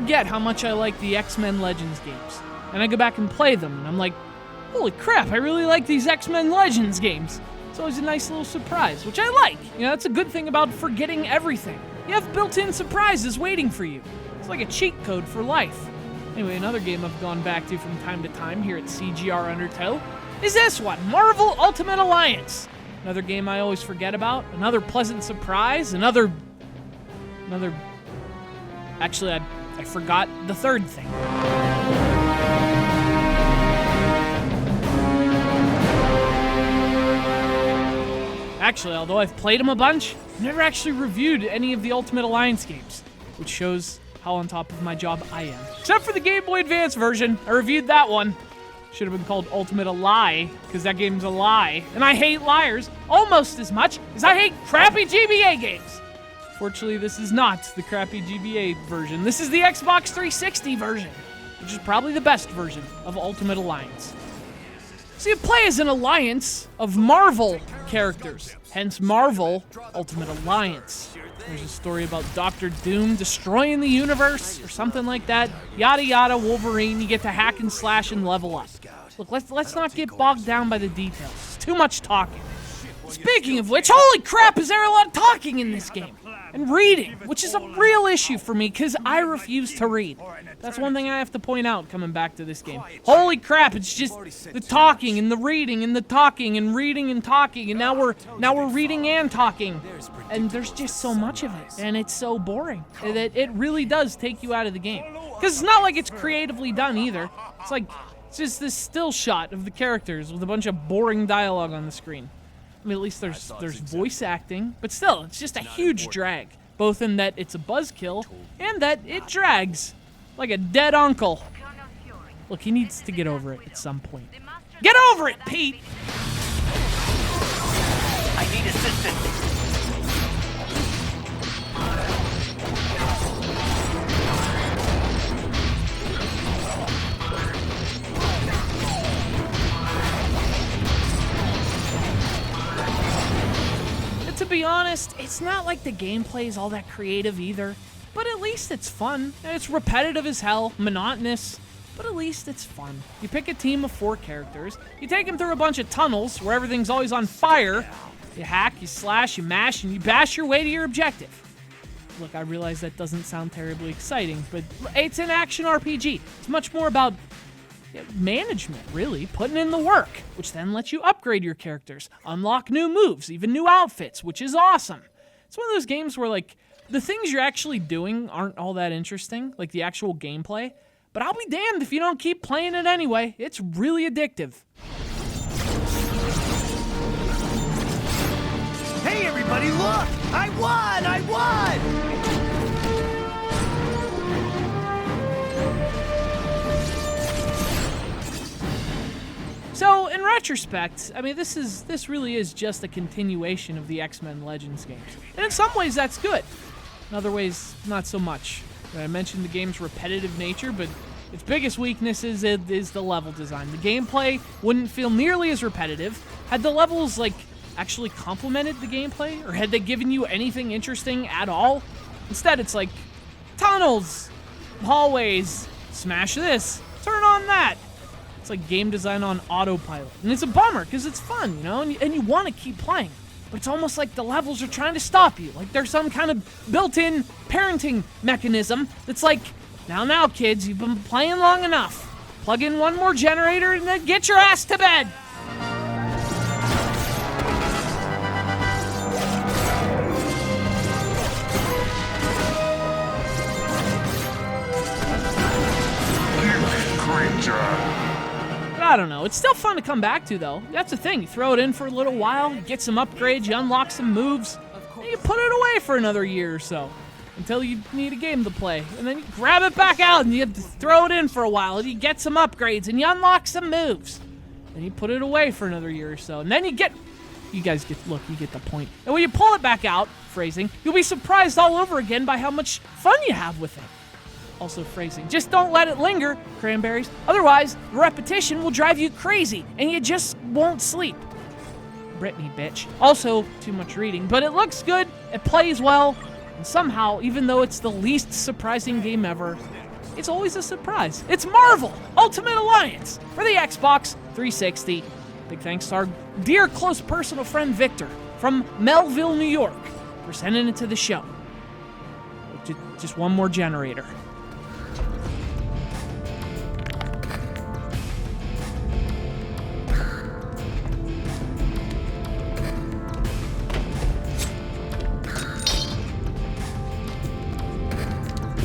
forget how much I like the X-Men Legends games. And I go back and play them, and I'm like, holy crap, I really like these X-Men Legends games. It's always a nice little surprise, which I like. You know, that's a good thing about forgetting everything. You have built-in surprises waiting for you. It's like a cheat code for life. Anyway, another game I've gone back to from time to time here at CGR Undertow is this one, Marvel Ultimate Alliance. Another game I always forget about, another pleasant surprise, another... Actually, I forgot the third thing. Actually, although I've played them a bunch, I've never actually reviewed any of the Ultimate Alliance games, which shows how on top of my job I am. Except for the Game Boy Advance version. I reviewed that one. Should have been called Ultimate a Lie, because that game's a lie. And I hate liars almost as much as I hate crappy GBA games. Fortunately, this is not the crappy GBA version. This is the Xbox 360 version, which is probably the best version of Ultimate Alliance. So you play as an alliance of Marvel characters, hence Marvel Ultimate Alliance. There's a story about Dr. Doom destroying the universe or something like that. Yada yada, Wolverine, you get to hack and slash and level up. Look, let's not get bogged down by the details. It's too much talking. Speaking of which, holy crap, is there a lot of talking in this game? And reading, which is a real issue for me because I refuse to read. That's one thing I have to point out coming back to this game. Holy crap, it's just the talking and the reading and the talking and reading and talking, and now we're reading and talking. And there's just so much of it, and it's so boring that it really does take you out of the game. Because it's not like it's creatively done either. It's just this still shot of the characters with a bunch of boring dialogue on the screen. I mean, at least there's voice acting, but still, it's just a huge drag. Both in that it's a buzzkill, and that it drags. Like a dead uncle. Look, he needs to get over it at some point. Get over it, Pete! I need assistance. To be honest, it's not like the gameplay is all that creative either, but at least it's fun. It's repetitive as hell, monotonous, but at least it's fun. You pick a team of 4 characters, you take them through a bunch of tunnels where everything's always on fire, you hack, you slash, you mash, and you bash your way to your objective. Look, I realize that doesn't sound terribly exciting, but it's an action RPG. It's much more about management, really, putting in the work, which then lets you upgrade your characters, unlock new moves, even new outfits, which is awesome. It's one of those games where, like, the things you're actually doing aren't all that interesting, like the actual gameplay, but I'll be damned if you don't keep playing it anyway. It's really addictive. Hey, everybody, look! I won! I won! So, in retrospect, I mean, this really is just a continuation of the X-Men Legends games. And in some ways, that's good. In other ways, not so much. I mentioned the game's repetitive nature, but its biggest weakness is the level design. The gameplay wouldn't feel nearly as repetitive had the levels, like, actually complemented the gameplay, or had they given you anything interesting at all. Instead, it's like, tunnels, hallways, smash this, turn on that. It's like game design on autopilot. And it's a bummer, because it's fun, you know, and you want to keep playing. But it's almost like the levels are trying to stop you. Like there's some kind of built-in parenting mechanism that's like, now, kids, you've been playing long enough. Plug in one more generator and then get your ass to bed. I don't know. It's still fun to come back to, though. That's the thing. You throw it in for a little while, get some upgrades, you unlock some moves, and you put it away for another year or so until you need a game to play. And then you grab it back out and you have to throw it in for a while, and you get some upgrades, and you unlock some moves. And you put it away for another year or so. And then you get the point. And when you pull it back out, phrasing, you'll be surprised all over again by how much fun you have with it. Also phrasing. Just don't let it linger, cranberries. Otherwise, the repetition will drive you crazy, and you just won't sleep. Britney, bitch. Also, too much reading. But it looks good, it plays well, and somehow, even though it's the least surprising game ever, it's always a surprise. It's Marvel Ultimate Alliance for the Xbox 360. Big thanks to our dear close personal friend Victor from Melville, New York, for sending it to the show. Just one more generator.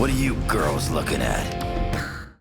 What are you girls looking at?